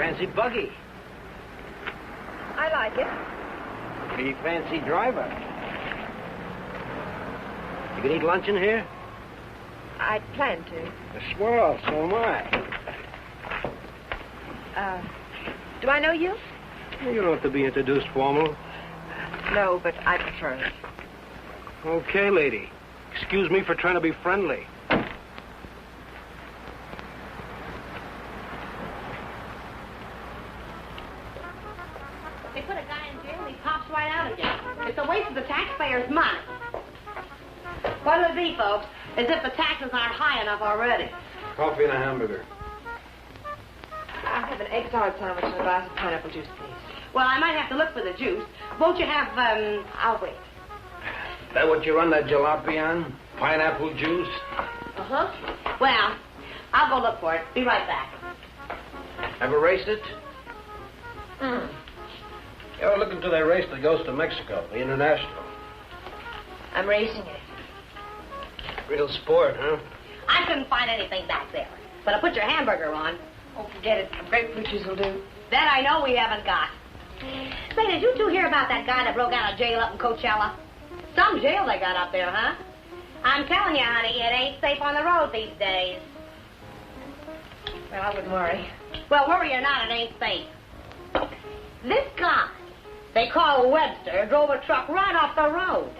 fancy buggy. I like it. Pretty fancy driver. You can eat lunch in here? I plan to. A swell, so am I. Do I know you? You don't have to be introduced formal. No, but I prefer it. Okay, lady. Excuse me for trying to be friendly. They put a guy in jail and he pops right out again. It's a waste of the taxpayers' money. What would it be, folks? As if the taxes aren't high enough already. Coffee and a hamburger. I'll have an egg salad sandwich and a glass of pineapple juice, please. Well, I might have to look for the juice. Won't you have, I'll wait. That what you run that jalopy on? Pineapple juice? Uh-huh. Well, I'll go look for it. Be right back. Ever raced it? Mm. You ever look into that race that goes to Mexico, the International? I'm racing it. Real sport, huh? I couldn't find anything back there. But I'll put your hamburger on. Oh, forget it. Grapefruit juice will do. That I know we haven't got. Say, did you two hear about that guy that broke out of jail up in Coachella? Some jail they got up there, huh? I'm telling you, honey, it ain't safe on the road these days. Well, I wouldn't worry. Well, worry or not, it ain't safe. This guy, they call Webster, drove a truck right off the road.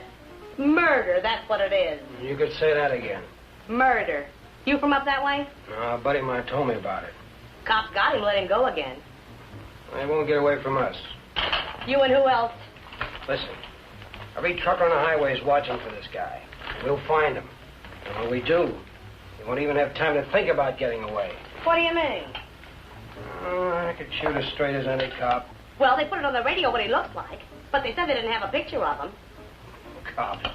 Murder, that's what it is. You could say that again. Murder. You from up that way? No, a buddy of mine told me about it. Cops got him, let him go again. They won't get away from us. You and who else? Listen, every trucker on the highway is watching for this guy. We'll find him. And when we do, he won't even have time to think about getting away. What do you mean? Oh, I could shoot as straight as any cop. Well, they put it on the radio what he looks like, but they said they didn't have a picture of him. Cops.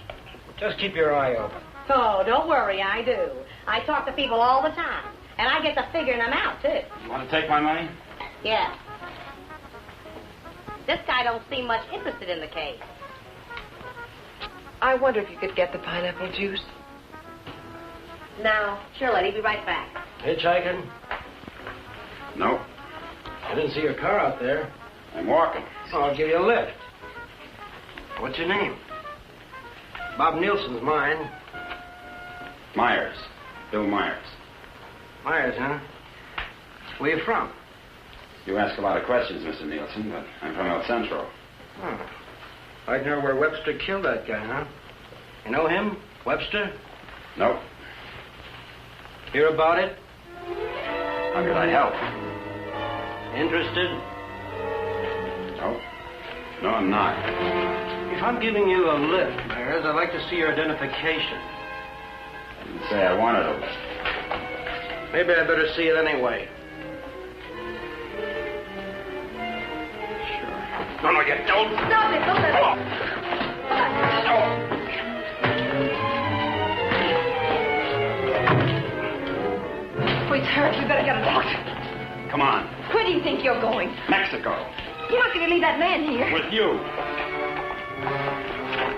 Just keep your eye open. Oh, don't worry, I do. I talk to people all the time, and I get to figuring them out, too. You want to take my money? Yeah. This guy don't seem much interested in the case. I wonder if you could get the pineapple juice. Now, sure, lady, be right back. Hitchhiking? No. I didn't see your car out there. I'm walking. Oh, I'll give you a lift. What's your name? Bob Nielsen's mine. Myers. Bill Myers. Myers, huh? Where you from? You ask a lot of questions, Mr. Nielsen, but I'm from El Centro. Oh. I'd know where Webster killed that guy, huh? You know him? Webster? Nope. Hear about it? How could I help? Interested? Nope. No, I'm not. If I'm giving you a lift, Myers, I'd like to see your identification. I didn't say I wanted a lift. Maybe I better see it anyway. No, you don't. Stop it, don't let Oh. Oh, he's hurt. We better get a doctor. Come on. Where do you think you're going? Mexico. You're not going to leave that man here. With you.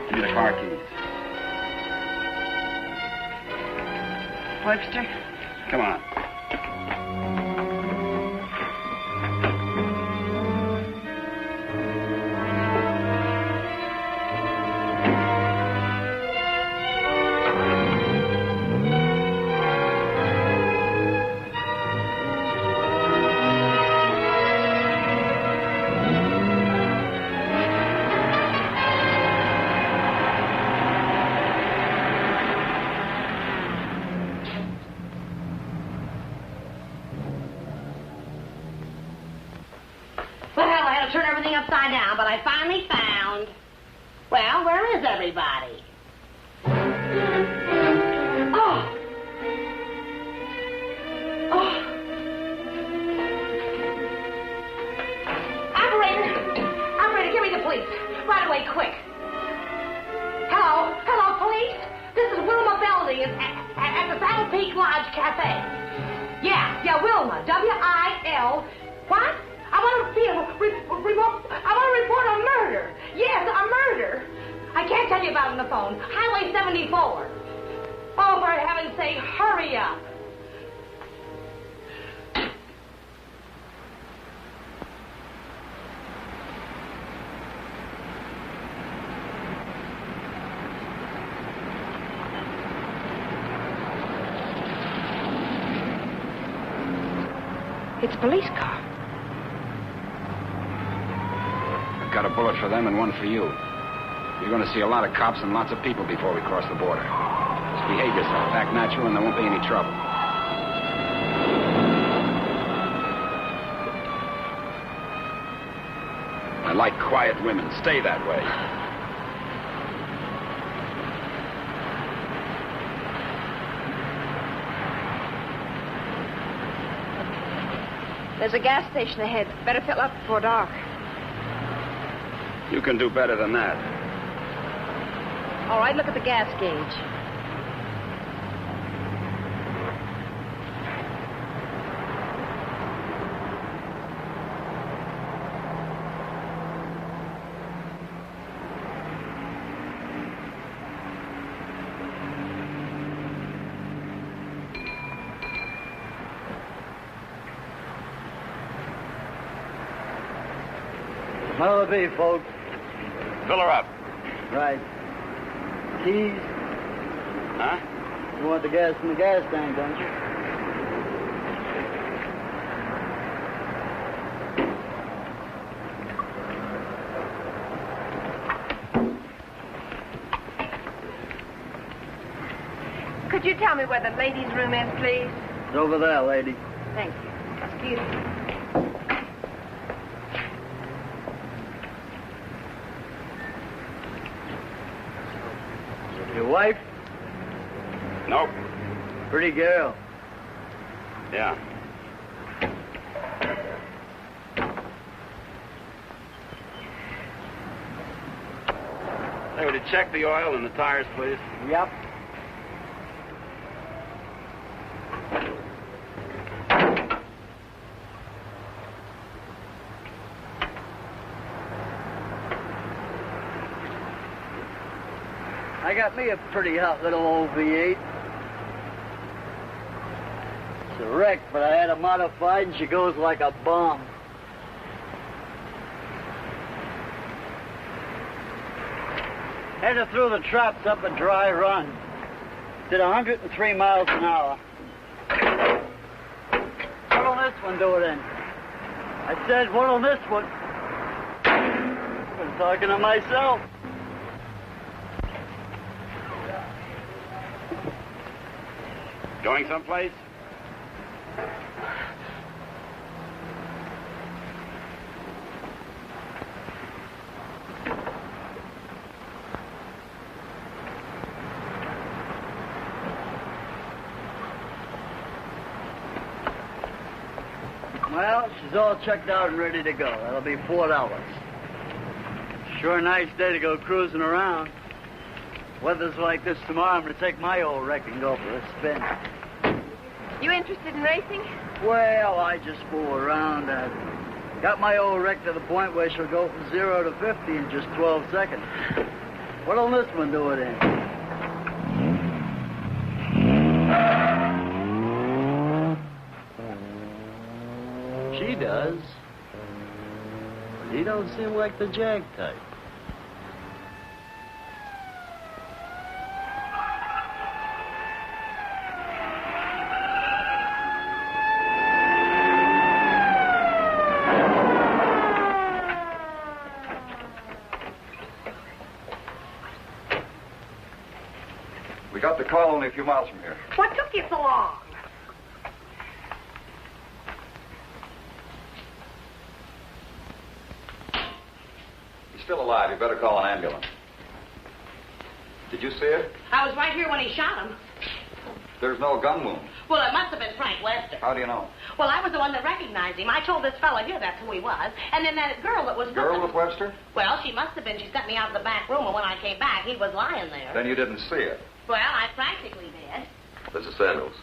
Give me the car keys. Webster? Come on. Turn everything upside down, but I finally found... Well, where is everybody? Oh! Oh! Operator, give me the police. Right away, quick. Hello? Hello, police? This is Wilma Belding at the Saddle Peak Lodge Cafe. Yeah, Wilma. W-I-L... What? I want to report a murder. Yes, a murder. I can't tell you about it on the phone. Highway 74. Oh, for heaven's sake, hurry up. It's a police car. I've got a bullet for them and one for you. You're going to see a lot of cops and lots of people before we cross the border. Just behave yourself, act natural, and there won't be any trouble. I like quiet women. Stay that way. There's a gas station ahead. Better fill up before dark. You can do better than that. All right, look at the gas gauge. What'll it be, folks? Fill her up. Right. Keys? Huh? You want the gas in the gas tank, don't you? Could you tell me where the ladies' room is, please? It's over there, lady. Thank you. Excuse me. Your wife? Nope. Pretty girl. Yeah. Hey, would you check the oil and the tires, please? Yep. I got me a pretty hot little old V8. It's a wreck, but I had her modified and she goes like a bomb. Had her through the traps up a dry run. Did 103 miles an hour. What'll this one do it in? I said, what'll this one? I'm talking to myself. Going someplace? Well, she's all checked out and ready to go. That'll be $4. Sure nice day to go cruising around. Weather's like this tomorrow, I'm going to take my old wreck and go for a spin. You interested in racing? Well, I just fool around. Got my old wreck to the point where she'll go from 0 to 50 in just 12 seconds. What'll this one do it in? She does. He don't seem like the Jag type. We got the call only a few miles from here. What took you so long? He's still alive. You better call an ambulance. Did you see it? I was right here when he shot him. There's no gun wound. Well, it must have been Frank Lester. How do you know? Well, I was the one that recognized him. I told this fella here that's who he was. And then that girl that was... Girl with Webster? Well, she must have been. She sent me out of the back room, and when I came back, he was lying there. Then you didn't see it. Well, I practically did. This is Samuels.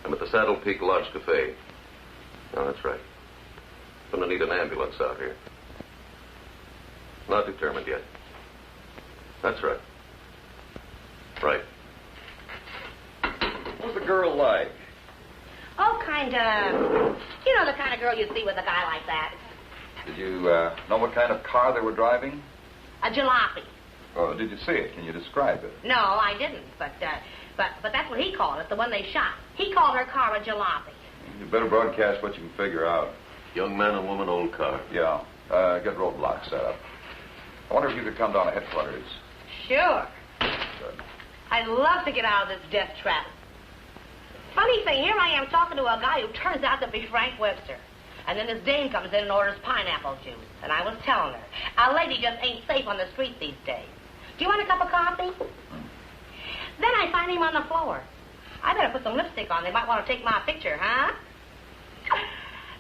I'm at the Saddle Peak Lodge Cafe. Oh, that's right. Gonna need an ambulance out here. Not determined yet. That's right. Right. What was the girl like? Oh, kind of... You know, the kind of girl you see with a guy like that. Did you know what kind of car they were driving? A jalopy. Oh, did you see it? Can you describe it? No, I didn't. But that's what he called it, the one they shot. He called her car a jalopy. You better broadcast what you can figure out. Young man and woman, old car. Yeah. Get roadblocks set up. I wonder if you could come down to headquarters. Sure. Good. I'd love to get out of this death trap. Funny thing, here I am talking to a guy who turns out to be Frank Webster. And then this dame comes in and orders pineapple juice. And I was telling her, a lady just ain't safe on the street these days. Do you want a cup of coffee? Then I find him on the floor. I better put some lipstick on. They might want to take my picture, huh?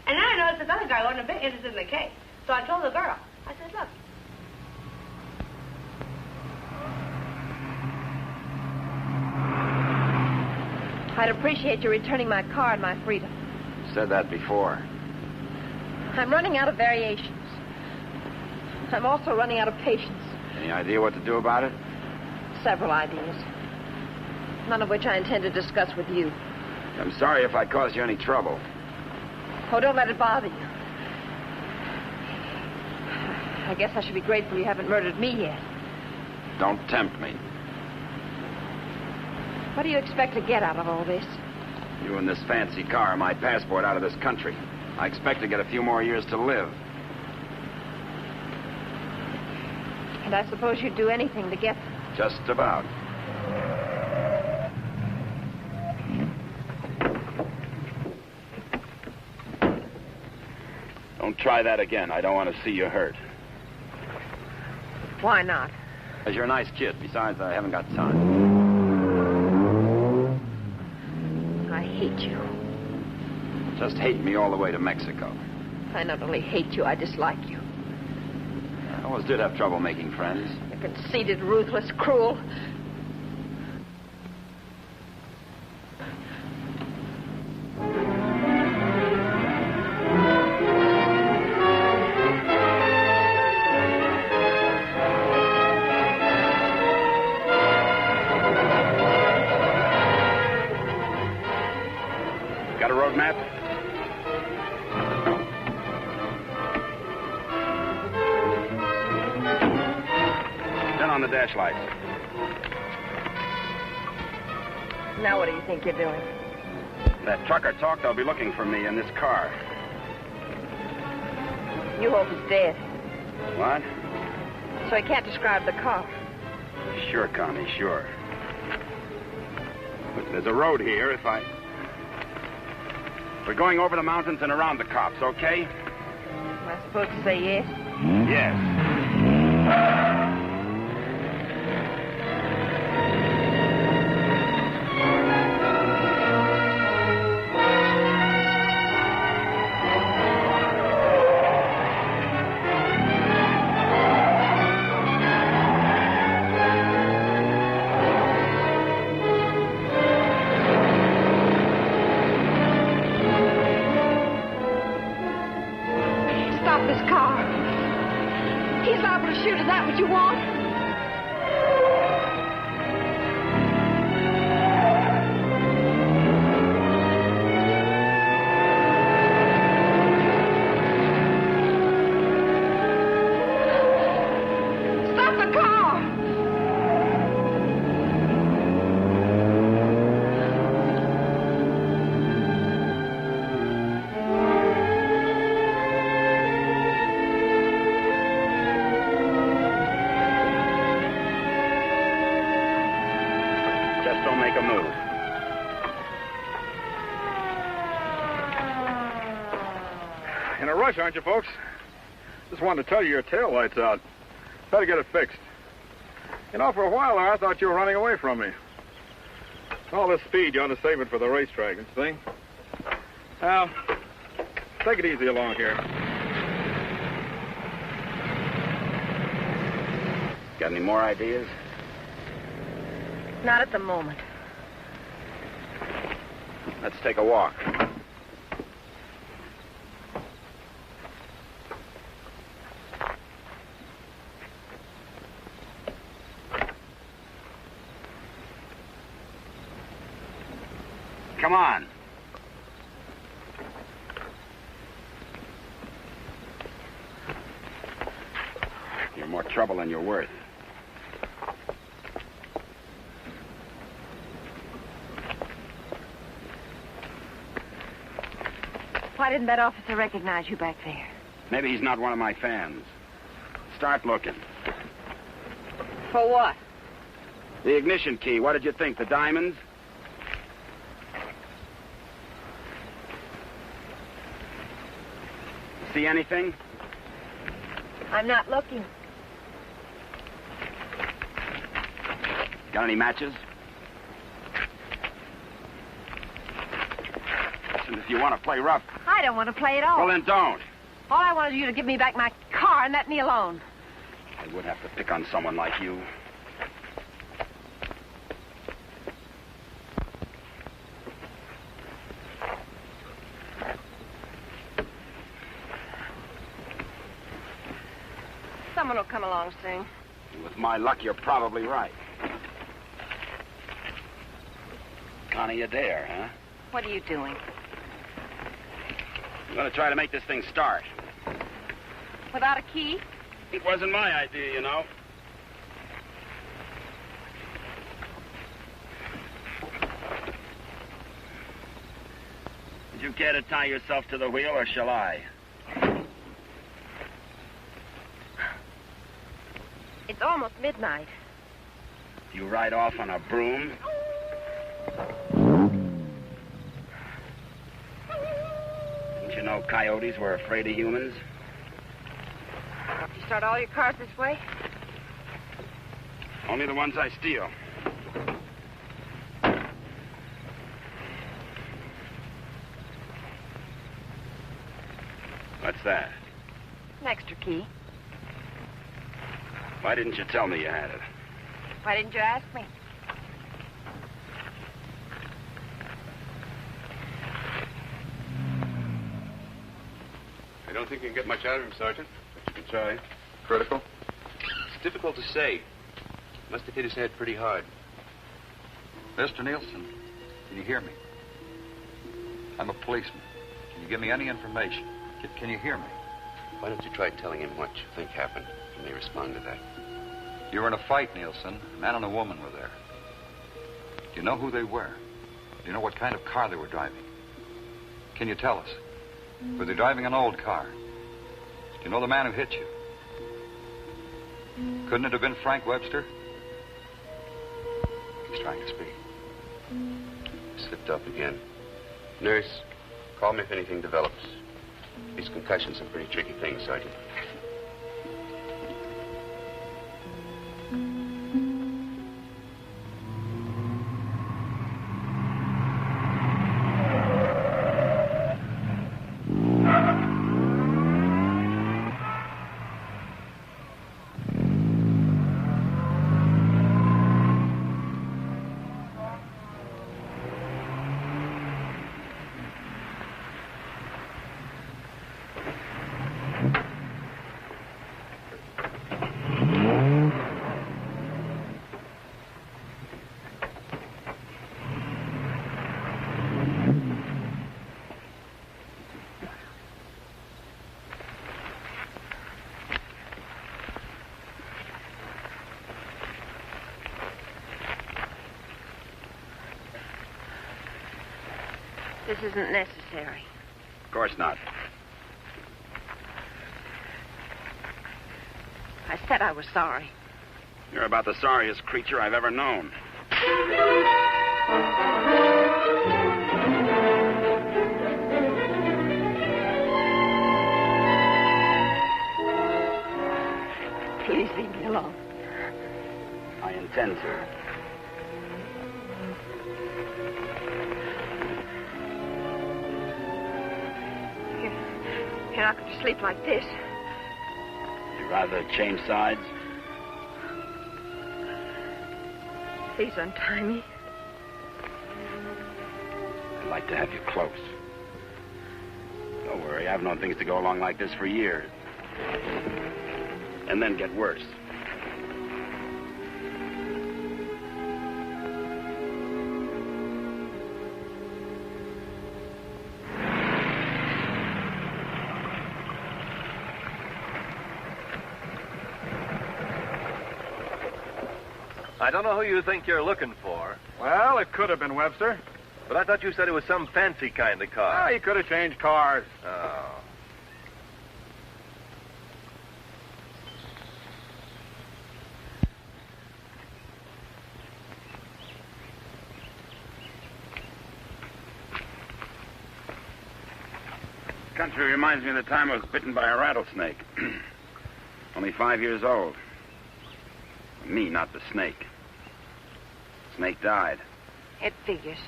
And then I noticed this other guy wasn't a bit interested in the case. So I told the girl. I said, look. I'd appreciate you returning my car and my freedom. Said that before. I'm running out of variations. I'm also running out of patience. Any idea what to do about it? Several ideas. None of which I intend to discuss with you. I'm sorry if I caused you any trouble. Oh, don't let it bother you. I guess I should be grateful you haven't murdered me yet. Don't tempt me. What do you expect to get out of all this? You and this fancy car are my passport out of this country. I expect to get a few more years to live. And I suppose you'd do anything to get them. Just about. Don't try that again. I don't want to see you hurt. Why not? Because you're a nice kid. Besides, I haven't got time. I hate you. Just hate me all the way to Mexico. I not only hate you, I dislike you. I always did have trouble making friends. You're conceited, ruthless, cruel. Got a road map? Turn on the dash lights. Now what do you think you're doing? That trucker talked, they'll be looking for me in this car. You hope he's dead. What? So he can't describe the car. Sure, Connie, sure. Look, there's a road here We're going over the mountains and around the cops, okay? Am I supposed to say yes? Yes. Stop this car. He's liable to shoot. Is that what you want? Stop the car! Just don't make a move. In a rush, aren't you, folks? Just wanted to tell you your tail light's out. Better get it fixed. You know, for a while there, I thought you were running away from me. All this speed, you ought to save it for the racetrack, you see? Now, take it easy along here. Got any more ideas? Not at the moment. Let's take a walk. Come on. You're more trouble than you're worth. Why didn't that officer recognize you back there? Maybe he's not one of my fans. Start looking. For what? The ignition key, what did you think? The diamonds? See anything? I'm not looking. Got any matches? Listen, if you want to play rough... I don't want to play at all. Well, then don't. All I wanted you to give me back my car and let me alone. I would have to pick on someone like you. Someone will come along soon. With my luck, you're probably right. Connie, you dare, huh? What are you doing? I'm going to try to make this thing start. Without a key? It wasn't my idea, you know. Did you care to tie yourself to the wheel, or shall I? It's almost midnight. You ride off on a broom? Didn't you know coyotes were afraid of humans? You start all your cars this way? Only the ones I steal. What's that? An extra key. Why didn't you tell me you had it? Why didn't you ask me? I don't think you can get much out of him, Sergeant. But you can try. Critical? It's difficult to say. Must have hit his head pretty hard. Mr. Nielsen, can you hear me? I'm a policeman. Can you give me any information? Can you hear me? Why don't you try telling him what you think happened? He may respond to that. You were in a fight, Nielsen. A man and a woman were there. Do you know who they were? Do you know what kind of car they were driving? Can you tell us? Were they driving an old car? Do you know the man who hit you? Couldn't it have been Frank Webster? He's trying to speak. Slipped up again. Nurse, call me if anything develops. These concussions are pretty tricky things, Sergeant. This isn't necessary. Of course not. I said I was sorry. You're about the sorriest creature I've ever known. Please leave me alone. I intend to. You're not going to sleep like this. You'd rather change sides? Please untie me. I'd like to have you close. Don't worry, I've known things to go along like this for years. And then get worse. I don't know who you think you're looking for. Well, it could have been Webster. But I thought you said it was some fancy kind of car. Oh, he could have changed cars. Oh. Country reminds me of the time I was bitten by a rattlesnake. Only 5 years old. Me, not the snake. Snake died. It figures.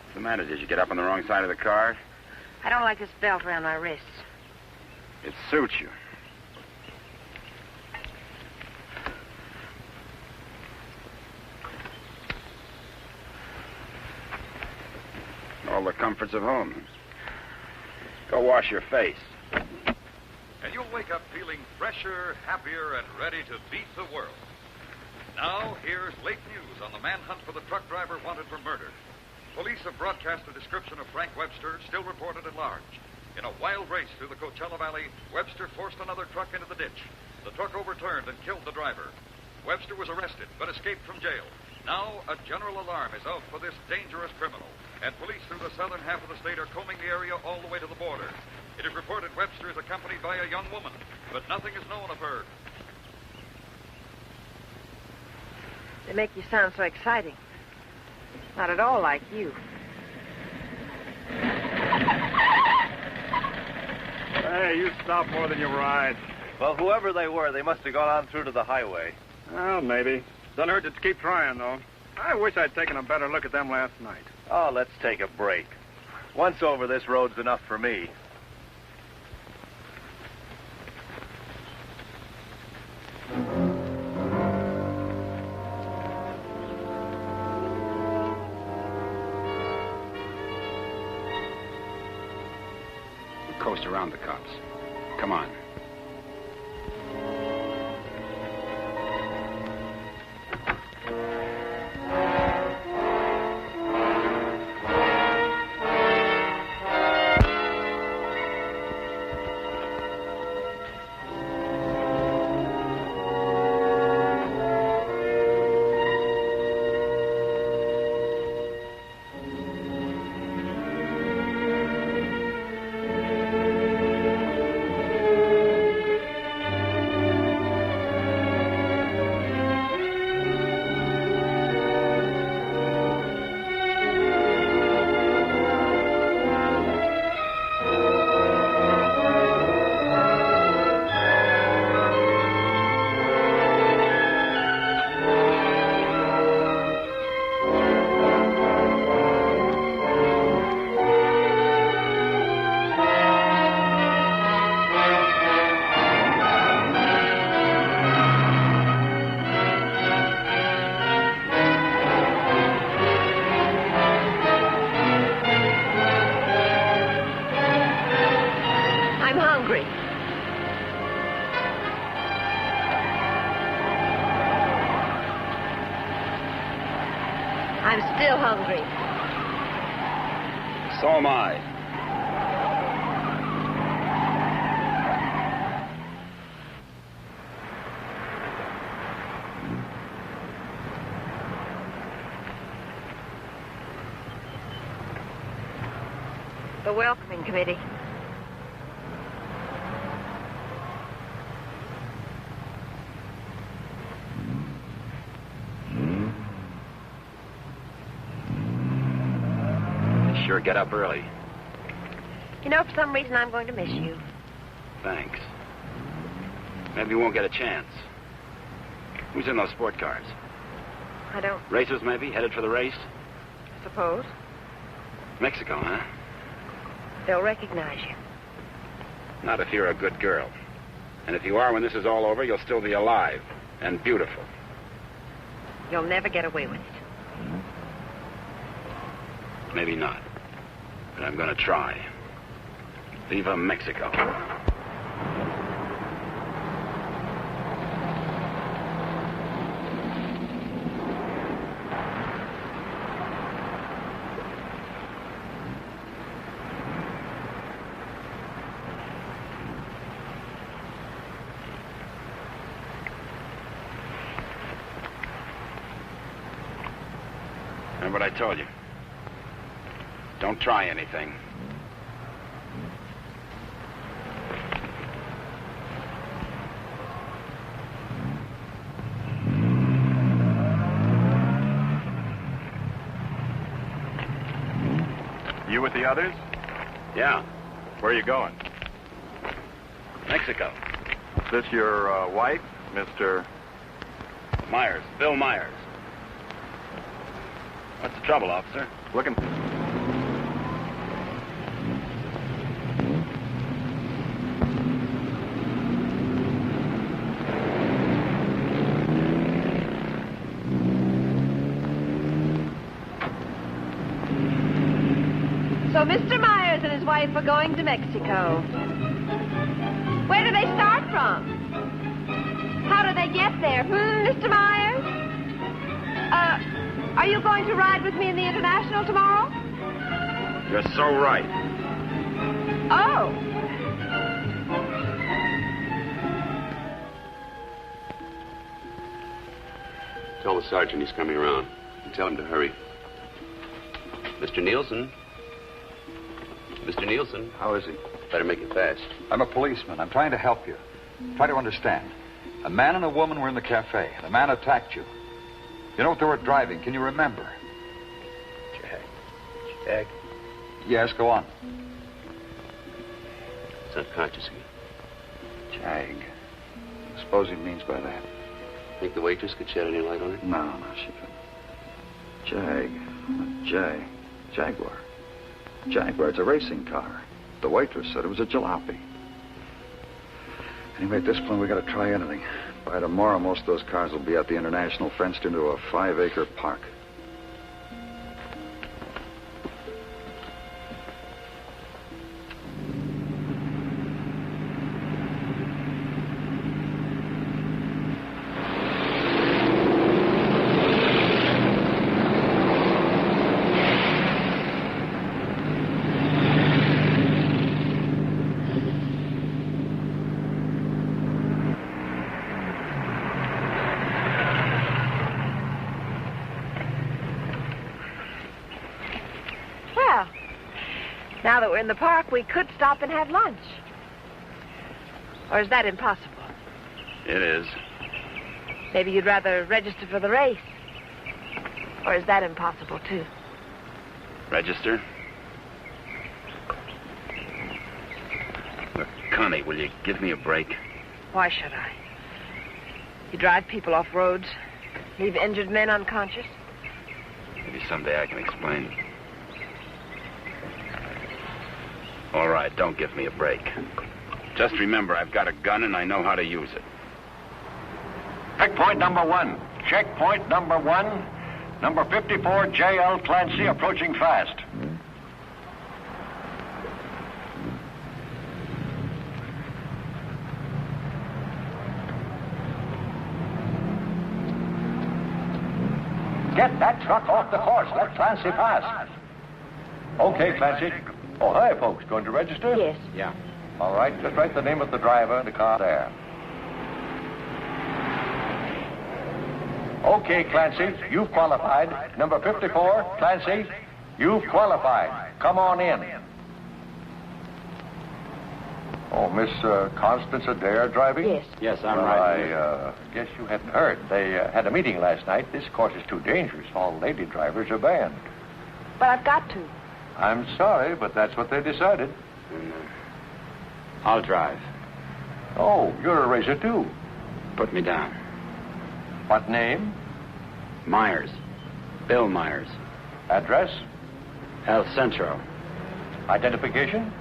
What's the matter? Did you get up on the wrong side of the car? I don't like this belt around my wrists. It suits you. All the comforts of home. Go wash your face. And you'll wake up feeling fresher, happier, and ready to beat the world. Now, here's late news on the manhunt for the truck driver wanted for murder. Police have broadcast a description of Frank Webster, still reported at large. In a wild race through the Coachella Valley, Webster forced another truck into the ditch. The truck overturned and killed the driver. Webster was arrested, but escaped from jail. Now, a general alarm is out for this dangerous criminal, and police through the southern half of the state are combing the area all the way to the border. It is reported Webster is accompanied by a young woman, but nothing is known of her. They make you sound so exciting. Not at all like you. Hey, you stop more than you ride. Well, whoever they were, they must have gone on through to the highway. Well, maybe. Doesn't hurt to keep trying, though. I wish I'd taken a better look at them last night. Oh, let's take a break. Once over, this road's enough for me. We'll coast around the cops. Come on. I'm still hungry. So am I. The welcoming committee. Sure get up early. You know, for some reason, I'm going to miss you. Thanks. Maybe you won't get a chance. Who's in those sport cars? I don't Racers, maybe? Headed for the race? suppose. Mexico, huh? They'll recognize you. Not if you're a good girl. And if you are, when this is all over, you'll still be alive and beautiful. You'll never get away with it. Maybe not. But I'm going to try. Viva Mexico. Remember what I told you? Don't try anything. You with the others? Yeah, Where are you going? Mexico. Is this your wife, Mr. Myers, Bill Myers. What's the trouble, officer? Looking? So Mr. Myers and his wife are going to Mexico. Where do they start from? How do they get there? Mr. Myers? Are you going to ride with me in the International tomorrow? You're so right. Oh. Tell the sergeant he's coming around. And tell him to hurry. Mr. Nielsen? Mr. Nielsen? How is he? Better make it fast. I'm a policeman. I'm trying to help you. Try to understand. A man and a woman were in the cafe. The man attacked you. You know what they were driving? Can you remember? Jag. Yes, go on. It's unconscious again. Jag. Suppose he means by that. Think the waitress could shed any light on it? No, she couldn't. Jaguar. Jaguar, it's a racing car. The waitress said it was a jalopy. Anyway, at this point, we got to try anything. By tomorrow, most of those cars will be at the International, fenced into a 5-acre park. Now that we're in the park, we could stop and have lunch. Or is that impossible? It is. Maybe you'd rather register for the race. Or is that impossible, too? Register? Look, Connie, will you give me a break? Why should I? You drive people off roads, leave injured men unconscious. Maybe someday I can explain. All right, don't give me a break. Just remember, I've got a gun and I know how to use it. Checkpoint number 1. Checkpoint number 1. Number 54, J.L. Clancy, approaching fast. Get that truck off the course. Let Clancy pass. Okay, Clancy. Oh, hi, folks. Going to register? Yes. Yeah. All right, just write the name of the driver and the car there. Okay, Clancy, you've qualified. Number 54, Clancy, you've qualified. Come on in. Oh, Miss Constance Adair driving? Yes. Yes, I'm right. I guess you hadn't heard. They had a meeting last night. This course is too dangerous. All lady drivers are banned. But I've got to. I'm sorry, but that's what they decided. I'll drive. Oh, you're a racer, too. Put me down. What name? Myers. Bill Myers. Address? El Centro. Identification?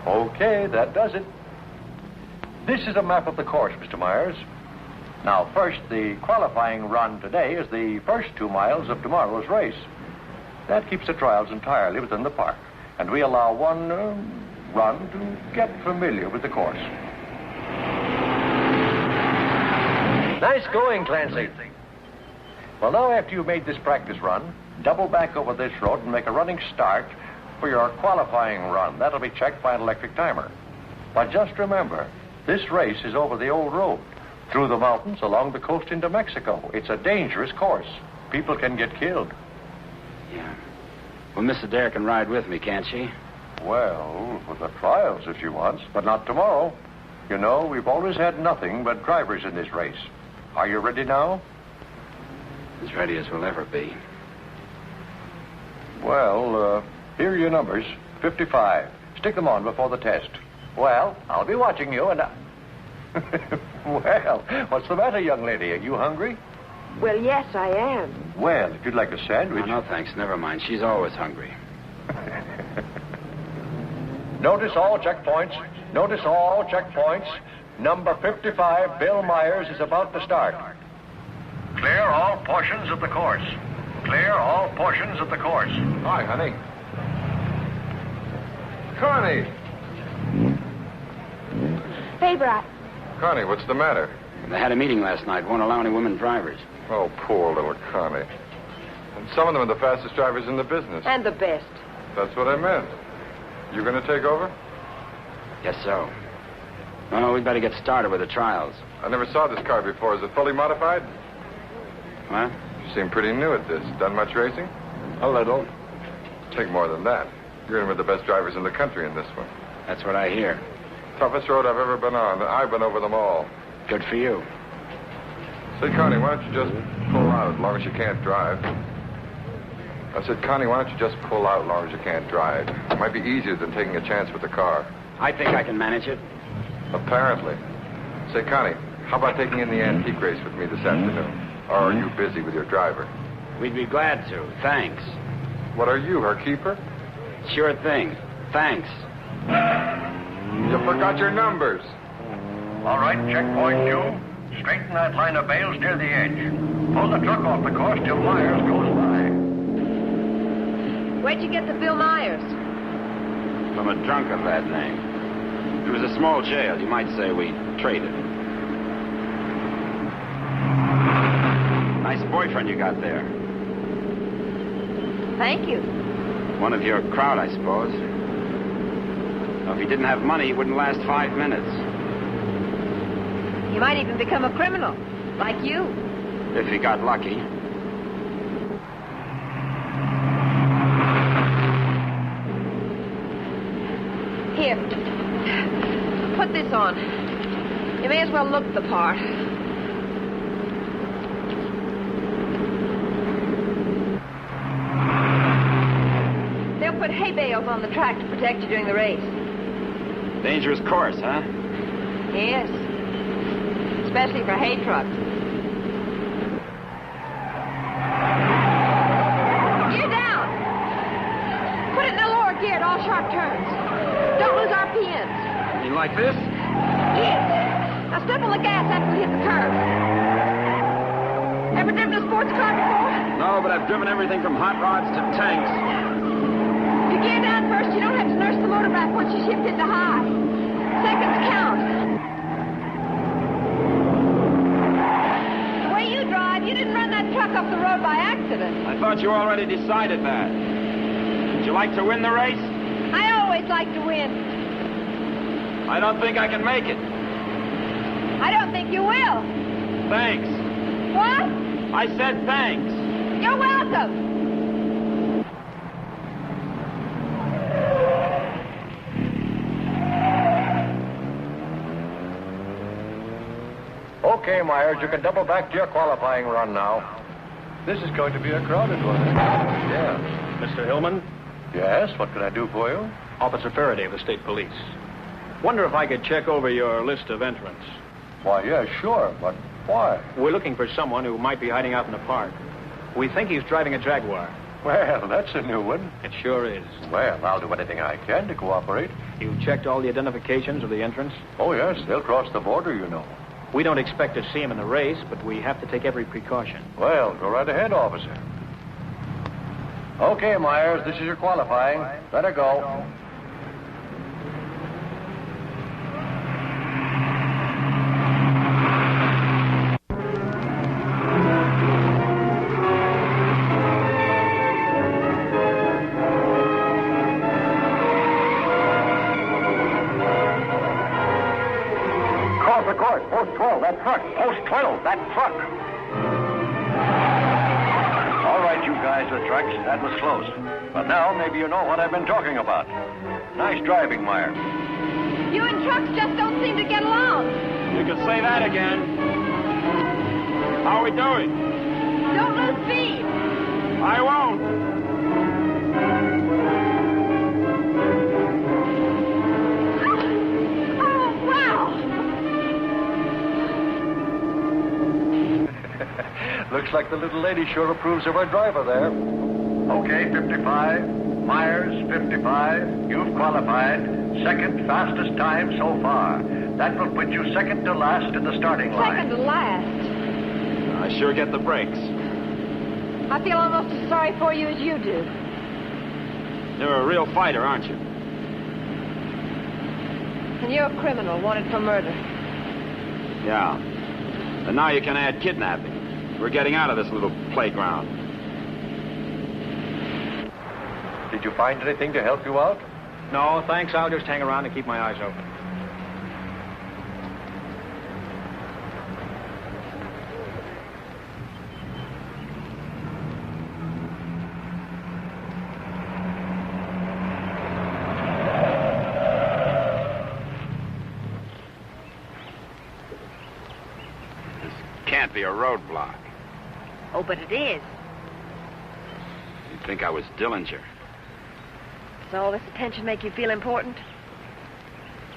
Okay, that does it. This is a map of the course, Mr. Myers. Now, first, the qualifying run today is the first 2 miles of tomorrow's race. That keeps the trials entirely within the park, and we allow one run to get familiar with the course. Nice going, Clancy. Well, now, after you've made this practice run, double back over this road and make a running start for your qualifying run. That'll be checked by an electric timer. But just remember, This race is over the old road, through the mountains, along the coast into Mexico. It's a dangerous course. People can get killed. Yeah. Well, Miss Adair can ride with me, can't she? Well, for the trials if she wants, but not tomorrow. You know, we've always had nothing but drivers in this race. Are you ready now? As ready as we'll ever be. Well, here are your numbers. 55. Stick them on before the test. Well, I'll be watching you and Well, what's the matter, young lady? Are you hungry? Well, yes, I am. Well, if you'd like a sandwich... No, thanks. Never mind. She's always hungry. Notice all checkpoints. Notice all checkpoints. Number 55, Bill Myers, is about to start. Clear all portions of the course. Clear all portions of the course. Hi, honey. Connie! Hey, Brat. Connie, what's the matter? They had a meeting last night. Won't allow any women drivers. Oh, poor little Connie. And some of them are the fastest drivers in the business. And the best. That's what I meant. You going to take over? Guess so. Well, we'd better get started with the trials. I never saw this car before. Is it fully modified? What? You seem pretty new at this. Done much racing? A little. Take more than that. You're in with the best drivers in the country in this one. That's what I hear. Toughest road I've ever been on. I've been over them all. Good for you. Say, Connie, why don't you just pull out as long as you can't drive? I said, Connie, why don't you just pull out as long as you can't drive? It might be easier than taking a chance with the car. I think I can manage it. Apparently. Say, Connie, how about taking in the antique race with me this afternoon? Or are you busy with your driver? We'd be glad to. Thanks. What are you, her keeper? Sure thing. Thanks. You forgot your numbers. All right, checkpoint 2. Straighten that line of bales near the edge. Pull the truck off the course till Myers goes by. Where'd you get the Bill Myers? From a drunk of that name. It was a small jail. You might say we traded. Nice boyfriend you got there. Thank you. One of your crowd, I suppose. Well, if he didn't have money, he wouldn't last 5 minutes. He might even become a criminal, like you. If he got lucky. Here. Put this on. You may as well look the part. They'll put hay bales on the track to protect you during the race. Dangerous course, huh? Yes. Especially for hay trucks. Gear down. Put it in the lower gear at all sharp turns. Don't lose RPMs. You like this? Yes. Now step on the gas after we hit the curve. Ever driven a sports car before? No, but I've driven everything from hot rods to tanks. If you gear down first, you don't have to nurse the motor back once you shift into high. Seconds count. The way you drive, you didn't run that truck off the road by accident. I thought you already decided that. Would you like to win the race? I always like to win. I don't think I can make it. I don't think you will. Thanks. What? I said thanks. You're welcome. Okay, Myers, you can double back to your qualifying run now. This is going to be a crowded one. Yeah. Mr. Hillman? Yes, what can I do for you? Officer Faraday of the State Police. Wonder if I could check over your list of entrants. Why, yeah, sure, but why? We're looking for someone who might be hiding out in the park. We think he's driving a Jaguar. Well, that's a new one. It sure is. Well, I'll do anything I can to cooperate. You checked all the identifications of the entrants? Oh, yes, they'll cross the border, you know. We don't expect to see him in the race, but we have to take every precaution. Well, go right ahead, officer. Okay, Myers, this is your qualifying. Let her go. the course. Post 12, that truck. Post 12, that truck. All right, you guys with trucks, that was close. But now maybe you know what I've been talking about. Nice driving, Meyer. You and trucks just don't seem to get along. You can say that again. How are we doing? Don't lose speed. I won't. Oh, wow. Looks like the little lady sure approves of our driver there. Okay, 55. Myers, 55. You've qualified. Second fastest time so far. That will put you second to last in the starting line. Second to last. I sure get the brakes. I feel almost as sorry for you as you do. You're a real fighter, aren't you? And you're a criminal wanted for murder. Yeah. And now you can add kidnapping. We're getting out of this little playground. Did you find anything to help you out? No, thanks. I'll just hang around and keep my eyes open. Can't be a roadblock. Oh, but it is. You'd think I was Dillinger. Does all this attention make you feel important?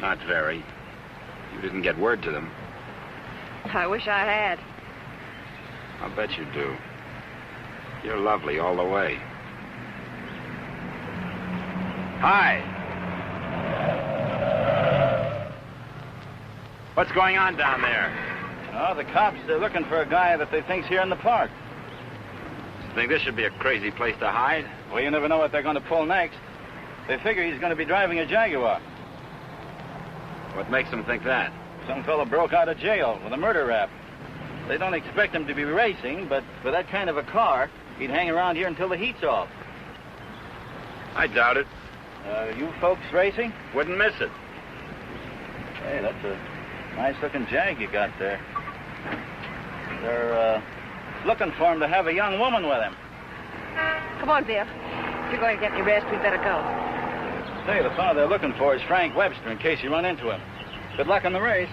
Not very. You didn't get word to them. I wish I had. I'll bet you do. You're lovely all the way. Hi. What's going on down there? Oh, the cops, they're looking for a guy that they think's here in the park. Think this should be a crazy place to hide? Well, you never know what they're going to pull next. They figure he's going to be driving a Jaguar. What makes them think that? Some fellow broke out of jail with a murder rap. They don't expect him to be racing, but for that kind of a car, he'd hang around here until the heat's off. I doubt it. You folks racing? Wouldn't miss it. Hey, that's a nice-looking Jag you got there. They're looking for him to have a young woman with him. Come on, Bill. If you're going to get me rest, we'd better go. Say, the fellow they're looking for is Frank Webster, in case you run into him. Good luck on the race.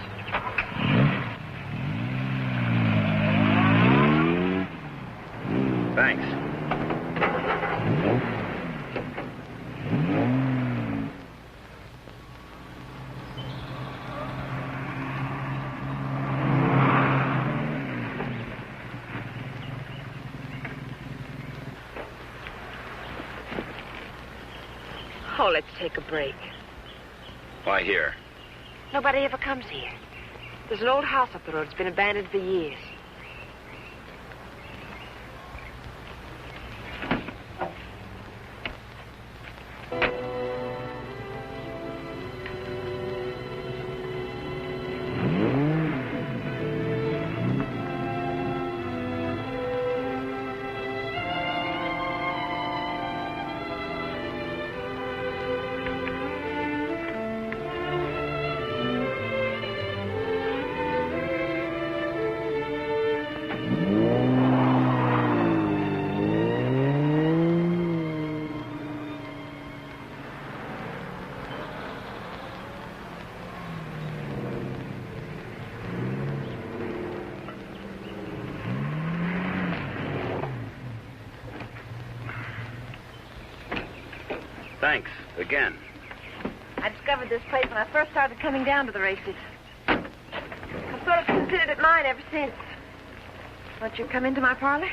Thanks. Oh, let's take a break. Why here? Nobody ever comes here. There's an old house up the road. It's been abandoned for years. Thanks, again. I discovered this place when I first started coming down to the races. I've sort of considered it mine ever since. Won't you come into my parlor?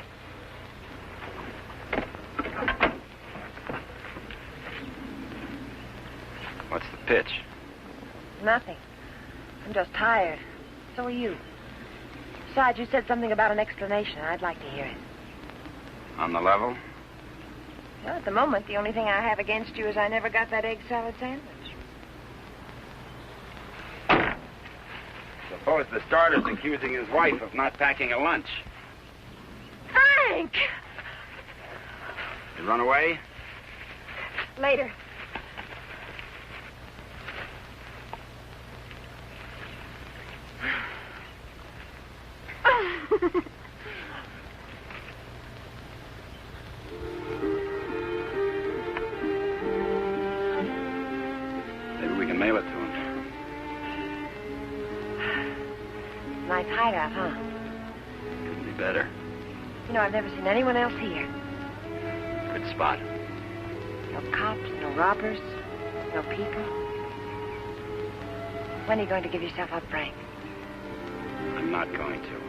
What's the pitch? Nothing. I'm just tired. So are you. Besides, you said something about an explanation. I'd like to hear it. On the level? Well, at the moment, the only thing I have against you is I never got that egg salad sandwich. Suppose the starter's accusing his wife of not packing a lunch. Frank! You run away? Later. mail it to him. Nice hideout, huh? Couldn't be better. You know, I've never seen anyone else here. Good spot. No cops, no robbers, no people. When are you going to give yourself up, Frank? I'm not going to.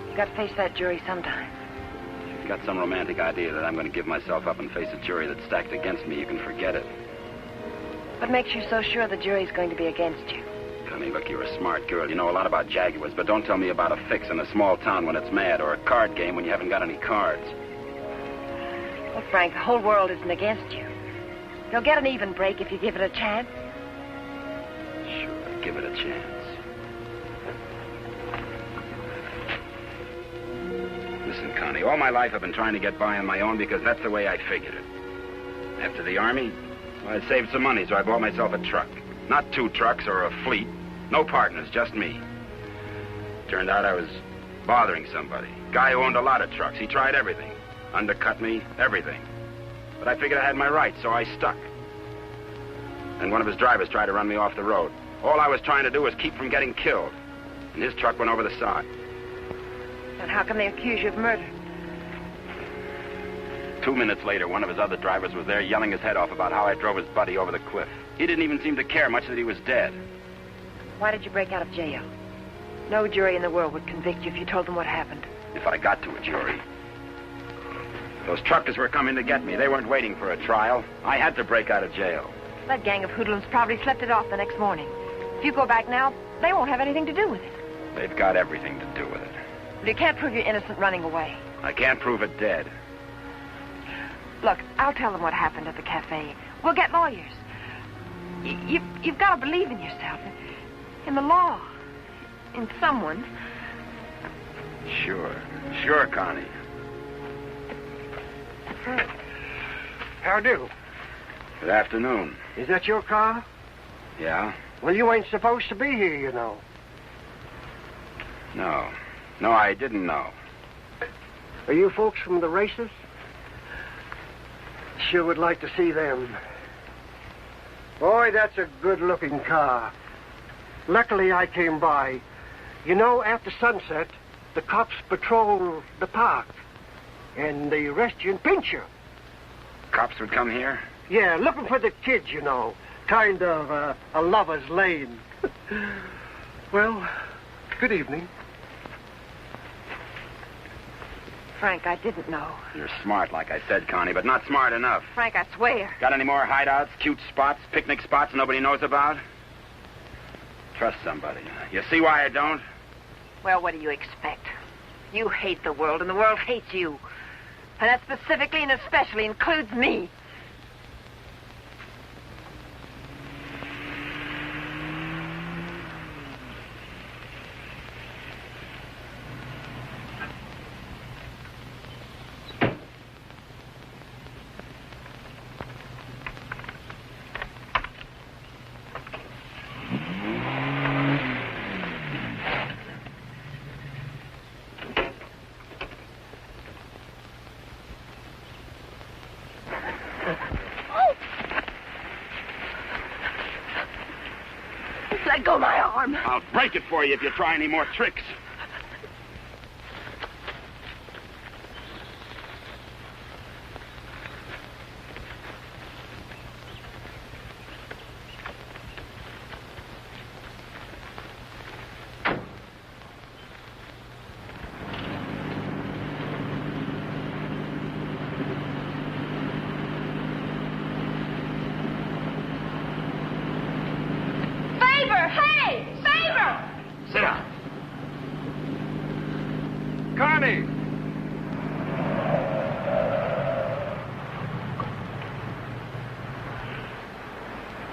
You got to face that jury sometime. If you've got some romantic idea that I'm going to give myself up and face a jury that's stacked against me, you can forget it. What makes you so sure the jury's going to be against you? Connie, look, you're a smart girl. You know a lot about Jaguars, but don't tell me about a fix in a small town when it's mad, or a card game when you haven't got any cards. Well, Frank, the whole world isn't against you. You'll get an even break if you give it a chance. Sure, give it a chance. Listen, Connie, all my life I've been trying to get by on my own because that's the way I figured it. After the Army, well, I saved some money, so I bought myself a truck. Not 2 trucks or a fleet. No partners, just me. Turned out I was bothering somebody. Guy who owned a lot of trucks. He tried everything. Undercut me, everything. But I figured I had my rights, so I stuck. And one of his drivers tried to run me off the road. All I was trying to do was keep from getting killed. And his truck went over the side. And how come they accuse you of murder? 2 minutes later, one of his other drivers was there yelling his head off about how I drove his buddy over the cliff. He didn't even seem to care much that he was dead. Why did you break out of jail? No jury in the world would convict you if you told them what happened. If I got to a jury. Those truckers were coming to get me. They weren't waiting for a trial. I had to break out of jail. That gang of hoodlums probably slept it off the next morning. If you go back now, they won't have anything to do with it. They've got everything to do with it. But you can't prove you're innocent running away. I can't prove it dead. Look, I'll tell them what happened at the cafe. We'll get lawyers. You've got to believe in yourself, in the law, in someone. Sure, Connie. How do? Good afternoon. Is that your car? Yeah? Well, you ain't supposed to be here, you know. No, I didn't know. Are you folks from the races? Sure would like to see them. Boy, that's a good-looking car. Luckily, I came by. You know, after sunset, the cops patrol the park. And they arrest you and pinch you. Cops would come here? Yeah, looking for the kids, you know. Kind of a lover's lane. Well, good evening. Frank, I didn't know. You're smart, like I said, Connie, but not smart enough. Frank, I swear. Got any more hideouts, cute spots, picnic spots nobody knows about? Trust somebody. You see why I don't? Well, what do you expect? You hate the world, and the world hates you. And that specifically and especially includes me. Let go my arm. I'll break it for you if you try any more tricks. Hey! Favor! Sit down. Connie!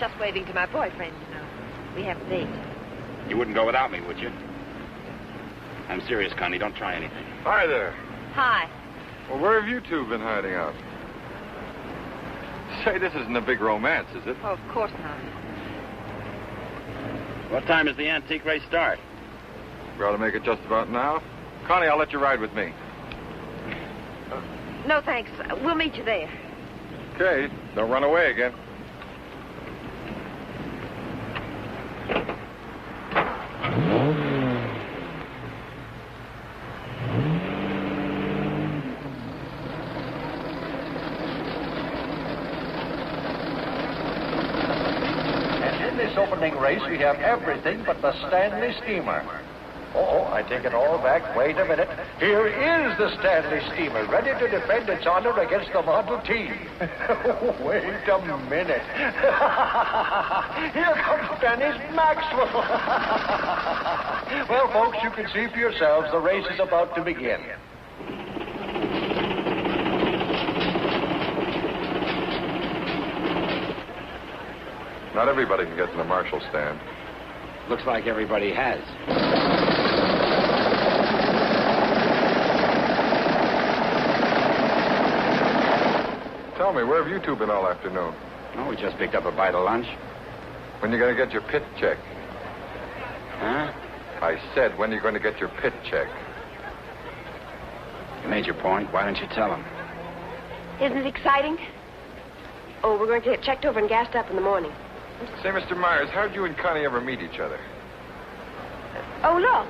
Just waving to my boyfriend, you know. We have a date. You wouldn't go without me, would you? I'm serious, Connie. Don't try anything. Hi there. Hi. Well, where have you two been hiding out? Say, this isn't a big romance, is it? Oh, of course not. What time does the antique race start? We ought to make it just about now. Connie, I'll let you ride with me. No, thanks. We'll meet you there. Okay, don't run away again. opening race, we have everything but the Stanley steamer. Oh, I take it all back. Wait a minute. Here is the Stanley steamer, ready to defend its honor against the Model T. Wait a minute. Here comes Dennis Maxwell. Well, folks, you can see for yourselves the race is about to begin. Not everybody can get in the marshal stand. Looks like everybody has. Tell me, where have you two been all afternoon? Oh, we just picked up a bite of lunch. When you going to get your pit check? Huh? I said, when are you going to get your pit check? You made your point. Why don't you tell him? Isn't it exciting? Oh, we're going to get checked over and gassed up in the morning. Say, Mr. Myers, how'd you and Connie ever meet each other? Oh, look.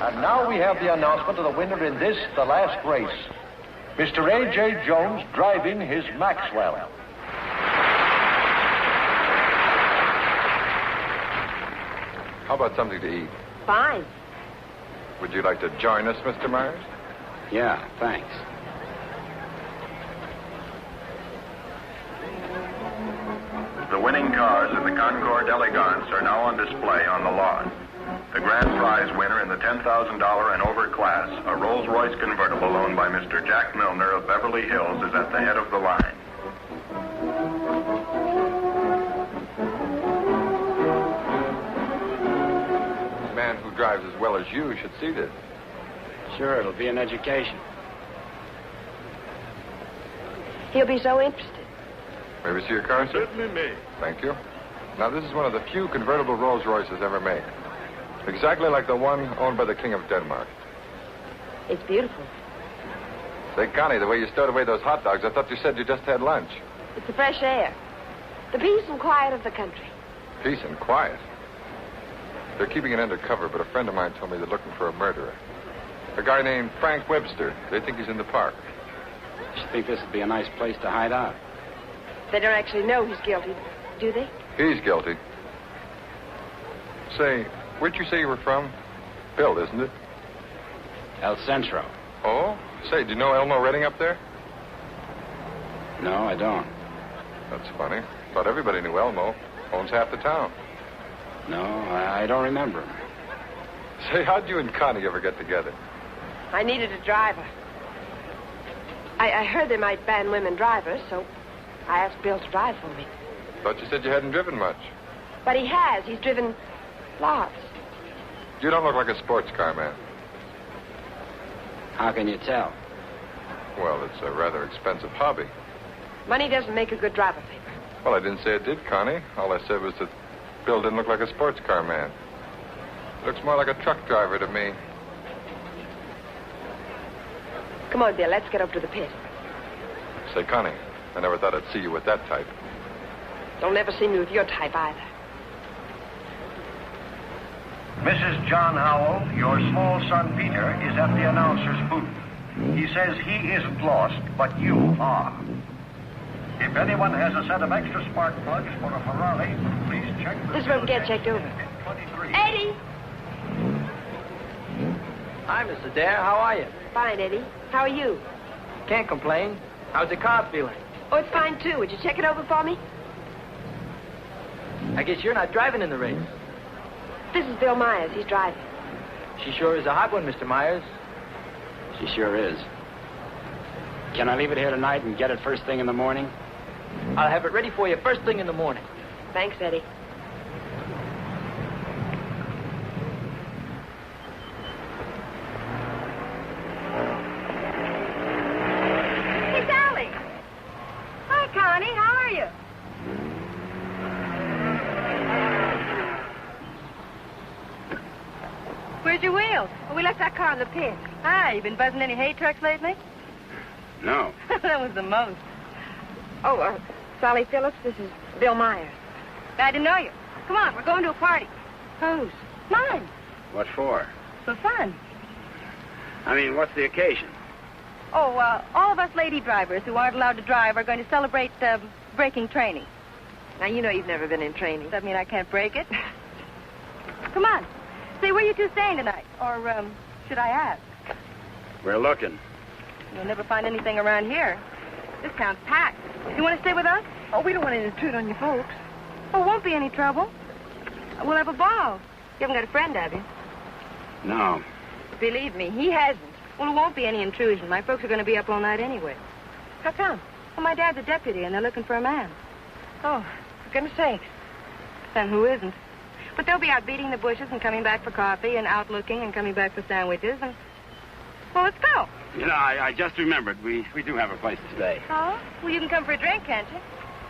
And now we have the announcement of the winner in this, the last race. Mr. A.J. Jones driving his Maxwell. How about something to eat? Fine. Would you like to join us, Mr. Myers? Yeah, thanks. The winning cars in the Concours d'Elegance are now on display on the lawn. The grand prize winner in the $10,000 and over class, a Rolls-Royce convertible owned by Mr. Jack Milner of Beverly Hills, is at the head of the line. A man who drives as well as you should see this. Sure, it'll be an education. He'll be so interested. May we see your car, sir? Certainly may. Thank you. Now, this is one of the few convertible Rolls-Royces ever made. Exactly like the one owned by the King of Denmark. It's beautiful. Say, Connie, the way you stowed away those hot dogs, I thought you said you just had lunch. It's the fresh air. The peace and quiet of the country. Peace and quiet. They're keeping it undercover, but a friend of mine told me they're looking for a murderer. A guy named Frank Webster. They think he's in the park. You think this would be a nice place to hide out? They don't actually know he's guilty, do they? He's guilty. Say, where'd you say you were from? Bill, isn't it? El Centro. Oh? Say, do you know Elmo Redding up there? No, I don't. That's funny. Thought everybody knew Elmo. Owns half the town. No, I don't remember him. Say, how'd you and Connie ever get together? I needed a driver. I heard they might ban women drivers, so I asked Bill to drive for me. Thought you said you hadn't driven much. But he has. He's driven lots. You don't look like a sports car man. How can you tell? Well, it's a rather expensive hobby. Money doesn't make a good driver, Paper. Well, I didn't say it did, Connie. All I said was that Bill didn't look like a sports car man. Looks more like a truck driver to me. Come on, Bill, let's get up to the pit. Say, Connie, I never thought I'd see you with that type. Don't ever see me with your type either. Mrs. John Howell, your small son Peter is at the announcer's booth. He says he isn't lost, but you are. If anyone has a set of extra spark plugs for a Ferrari, please check. This is where we get checked over. Eddie! Hi, Mr. Dare. How are you? Fine, Eddie. How are you? Can't complain. How's the car feeling? Oh, it's fine, too. Would you check it over for me? I guess you're not driving in the race. This is Bill Myers. He's driving. She sure is a hot one, Mr. Myers. She sure is. Can I leave it here tonight and get it first thing in the morning? I'll have it ready for you first thing in the morning. Thanks, Eddie. Hey, Sally. Hi, Connie. How are you? Where's your wheels? Well, we left that car in the pit. Hi, you been buzzing any hay trucks lately? No. That was the most. Oh, Sally Phillips, this is Bill Myers. Glad to know you. Come on, we're going to a party. Whose? Mine. What for? For fun. I mean, what's the occasion? Oh, all of us lady drivers who aren't allowed to drive are going to celebrate braking training. Now, you know you've never been in training. Does that mean I can't break it? Come on. Say, where you two staying tonight? Or, should I ask? We're looking. You'll never find anything around here. This town's packed. You want to stay with us? Oh, we don't want to intrude on your folks. Oh, won't be any trouble. We'll have a ball. You haven't got a friend, have you? No. Believe me, he hasn't. Well, it won't be any intrusion. My folks are going to be up all night anyway. How come? Well, my dad's a deputy, and they're looking for a man. Oh, for goodness sakes. Then who isn't? But they'll be out beating the bushes and coming back for coffee and out looking and coming back for sandwiches and... Well, let's go. You know, I just remembered. We do have a place to stay. Oh? Well, you can come for a drink, can't you?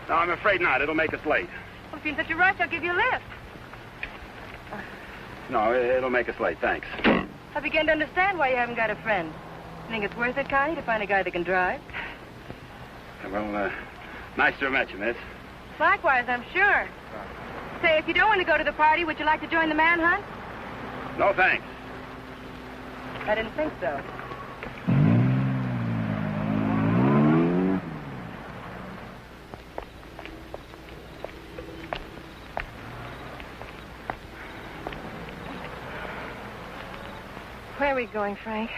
No, I'm afraid not. It'll make us late. Well, if you're in such a rush, I'll give you a lift. No, it'll make us late. Thanks. I begin to understand why you haven't got a friend. You think it's worth it, Connie, to find a guy that can drive? Well, nice to have met you, miss. Likewise, I'm sure. Say, if you don't want to go to the party, would you like to join the manhunt? No, thanks. I didn't think so. Where are we going, Frank?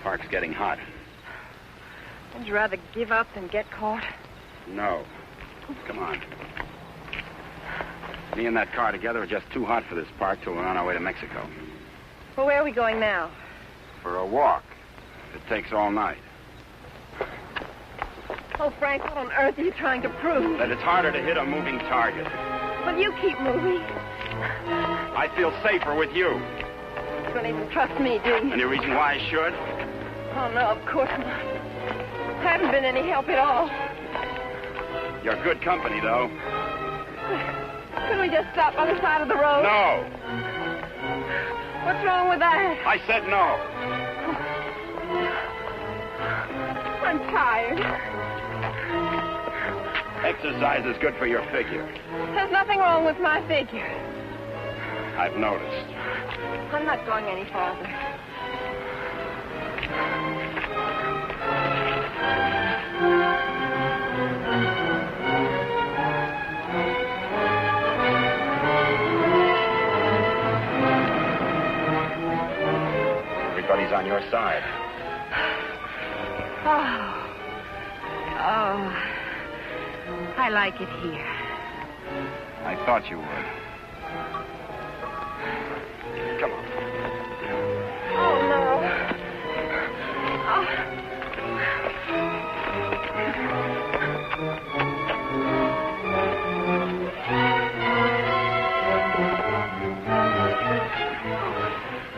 Park's getting hot. Would you rather give up than get caught? No. Come on. Me and that car together are just too hot for this park till we're on our way to Mexico. Well, where are we going now? For a walk. It takes all night. Oh, Frank, what on earth are you trying to prove? That it's harder to hit a moving target. Well, you keep moving. I feel safer with you. You don't even trust me, do you? Any reason why I should? Oh, no, of course not. I haven't been any help at all. You're good company, though. Couldn't we just stop on the side of the road? No. What's wrong with that? I said no. I'm tired. Exercise is good for your figure. There's nothing wrong with my figure. I've noticed. I'm not going any farther. Everybody's on your side. Oh, I like it here. I thought you would. Come on. Oh, no.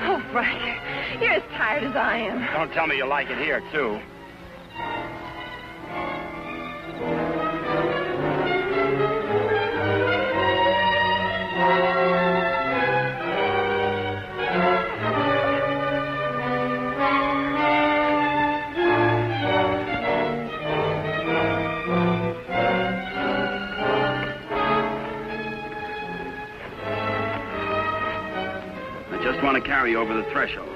Oh, Frank, you're as tired as I am. Don't tell me you like it here, too. I want to carry over the threshold.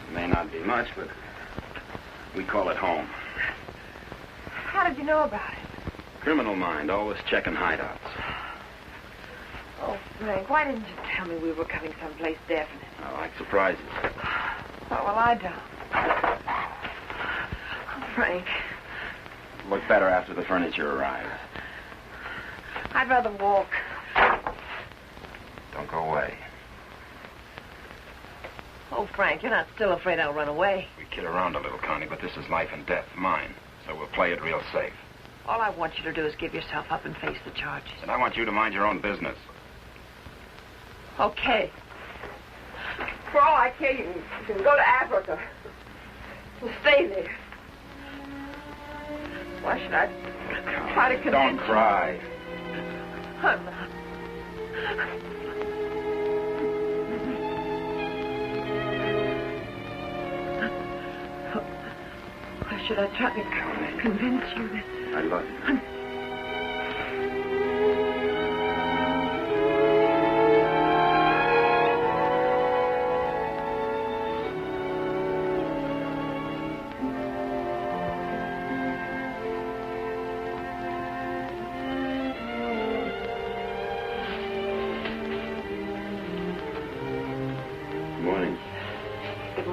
It may not be much, but we call it home. How did you know about it? Criminal mind, always checking hideouts. Oh, Frank, why didn't you tell me we were coming someplace definite? I like surprises. Oh, well, I don't. Oh, Frank. Look better after the furniture arrives. I'd rather walk. Don't go away. Oh, Frank, you're not still afraid I'll run away. We kid around a little, Connie, but this is life and death, mine. So we'll play it real safe. All I want you to do is give yourself up and face the charges. And I want you to mind your own business. Okay. For all I care, you can go to Africa. And stay there. Why should I try to convince Don't cry. I'm not. Why should I try to convince you that... I love you.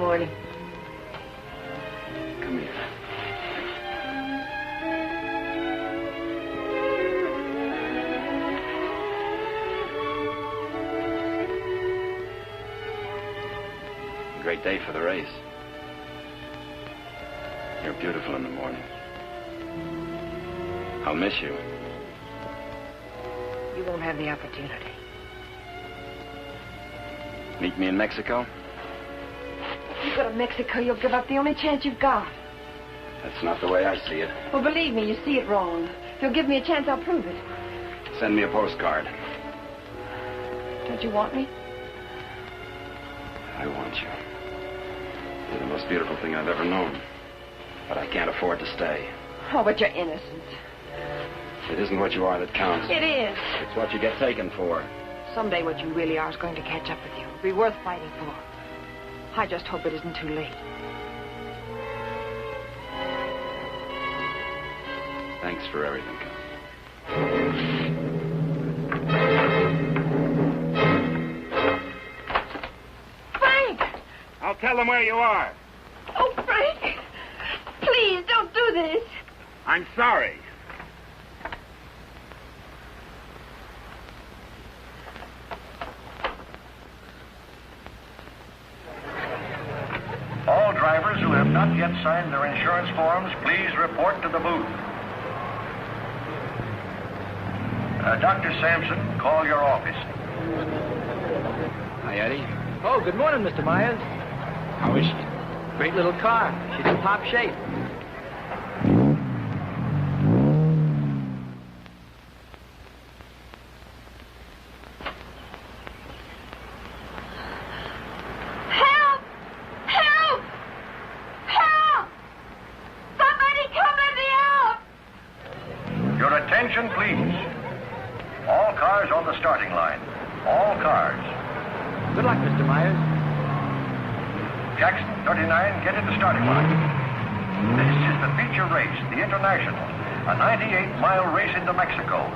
morning. Come here. Great day for the race. You're beautiful in the morning. I'll miss you. You won't have the opportunity. Meet me in Mexico? If you go to Mexico, you'll give up the only chance you've got. That's not the way I see it. Well, believe me, you see it wrong. If you'll give me a chance, I'll prove it. Send me a postcard. Don't you want me? I want you. You're the most beautiful thing I've ever known. But I can't afford to stay. Oh, but you're innocent. It isn't what you are that counts. It is. It's what you get taken for. Someday what you really are is going to catch up with you. It'll be worth fighting for. I just hope it isn't too late. Thanks for everything. Frank! I'll tell them where you are. Oh, Frank! Please, don't do this. I'm sorry. All drivers who have not yet signed their insurance forms, please report to the booth. Dr. Sampson, call your office. Hi, Eddie. Oh, good morning, Mr. Myers. How is she? Great little car. She's in top shape. Help! Help! Help! Somebody come let me out! Your attention, please. All cars on the starting line. All cars. Good luck, Mr. Myers. Jackson, 39, get in the starting line. This is the feature race, the International, a 98-mile race into Mexico.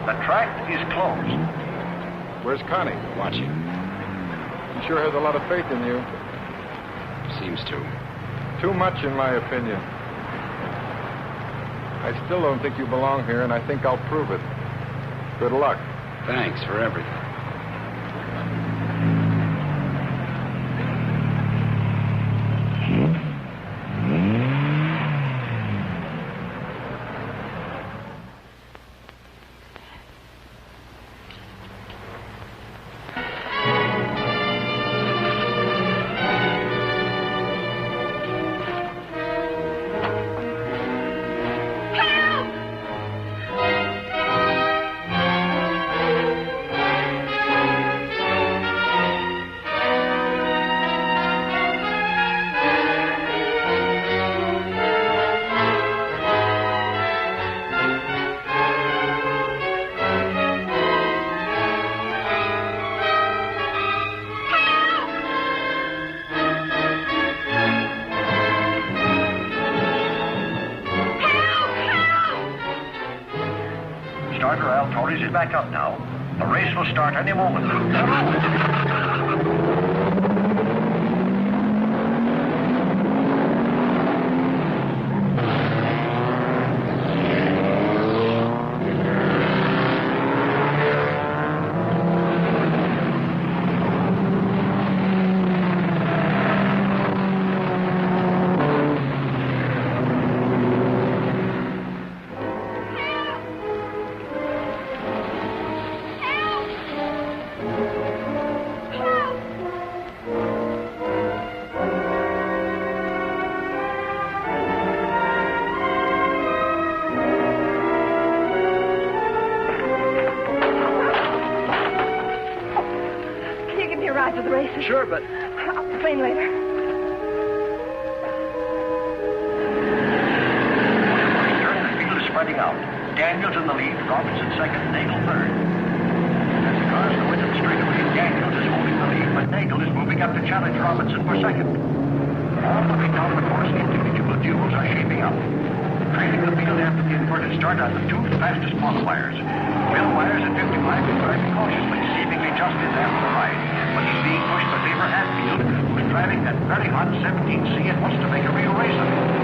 The track is closed. Where's Connie? Watching. She sure has a lot of faith in you. Seems to. Too much, in my opinion. I still don't think you belong here, and I think I'll prove it. Good luck. Thanks for everything. Is back up now. The race will start any moment. ride to the races? Sure, but... I'll complain later. The field is spreading out. Daniels in the lead, Robinson second, Nagel third. As the cars go into the straightaway, Daniels is holding the lead, but Nagel is moving up to challenge Robinson for second. All looking down the course, individual duels are shaping up. Trailing the field after the inverted start are the two fastest qualifiers. Bill Myers at 55 is driving cautiously, seemingly just in after the ride, but he's being pushed to favor Hatfield, who's driving that very hot 17C and wants to make a real race of it.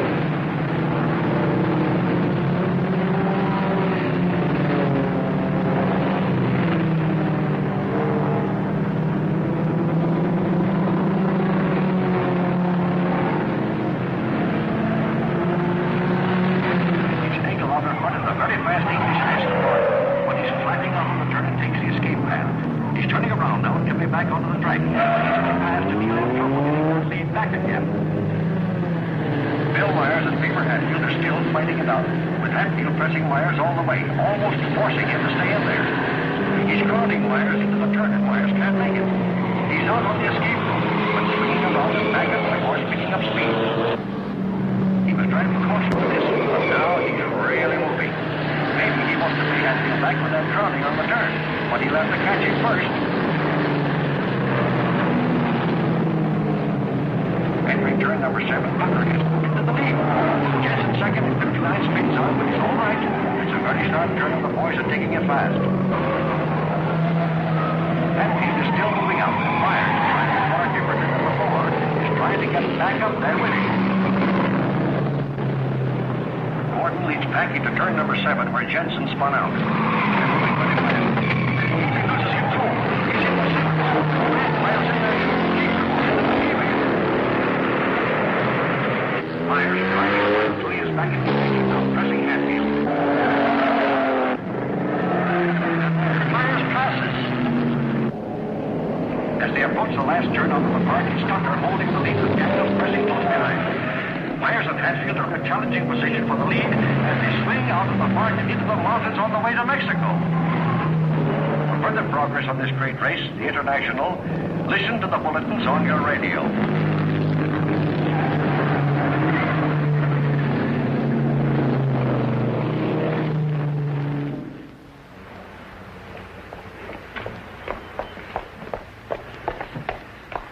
Listen to the bulletins on your radio.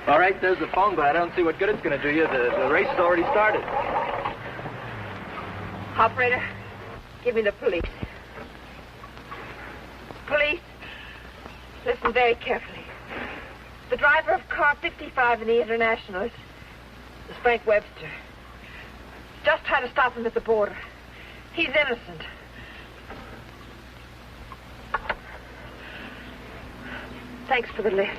All right, there's the phone, but I don't see what good it's going to do you. The race has already started. Operator, give me the police. Police, listen very carefully. The driver of car 55 in the International is Frank Webster. Just try to stop him at the border. He's innocent. Thanks for the lift.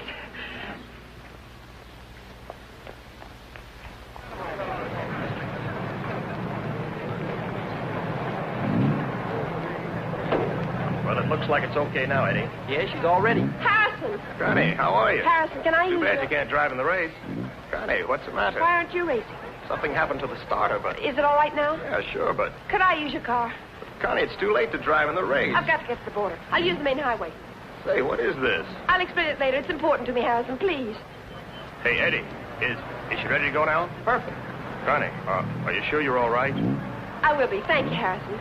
Well, it looks like it's okay now, Eddie. Yeah, she's all ready. Harrison! Connie, how are you? Harrison, can I Too use bad your... you can't drive in the race. Connie, what's the matter? Why aren't you racing? Something happened to the starter, but... Is it all right now? Yeah, sure, but... Could I use your car? Connie, it's too late to drive in the race. I've got to get to the border. I'll use the main highway. Say, what is this? I'll explain it later. It's important to me, Harrison. Please. Hey, Eddie, is she ready to go now? Perfect. Connie, are you sure you're all right? I will be. Thank you, Harrison.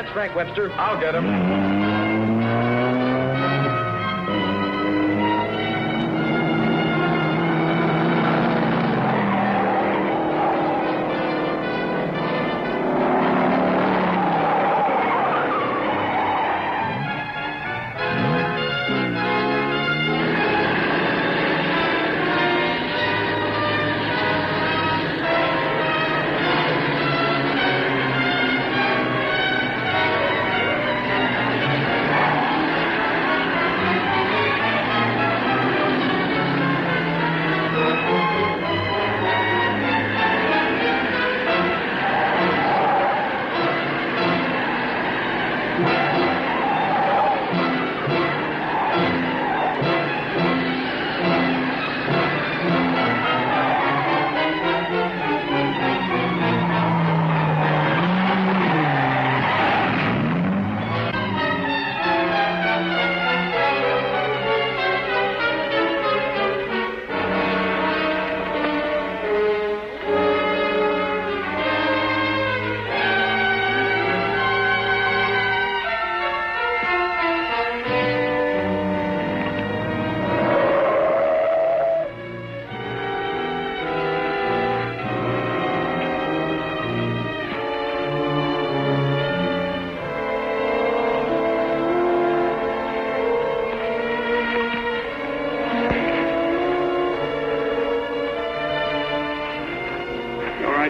That's Frank Webster. I'll get him.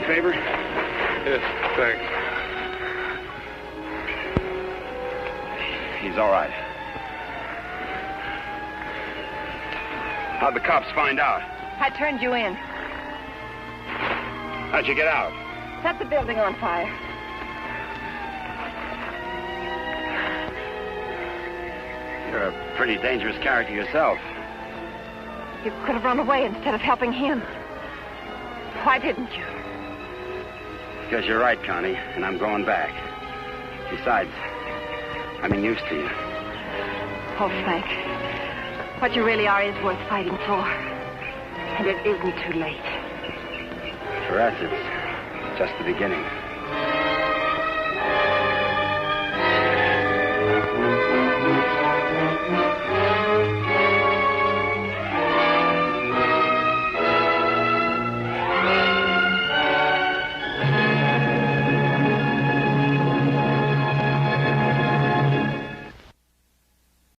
Favor? Yes, thanks. He's all right. How'd the cops find out? I turned you in. How'd you get out? Set the building on fire. You're a pretty dangerous character yourself. You could have run away instead of helping him. Why didn't you? Because you're right, Connie, and I'm going back. Besides, I'm in use to you. Oh, Frank. What you really are is worth fighting for. And it isn't too late. For us, it's just the beginning.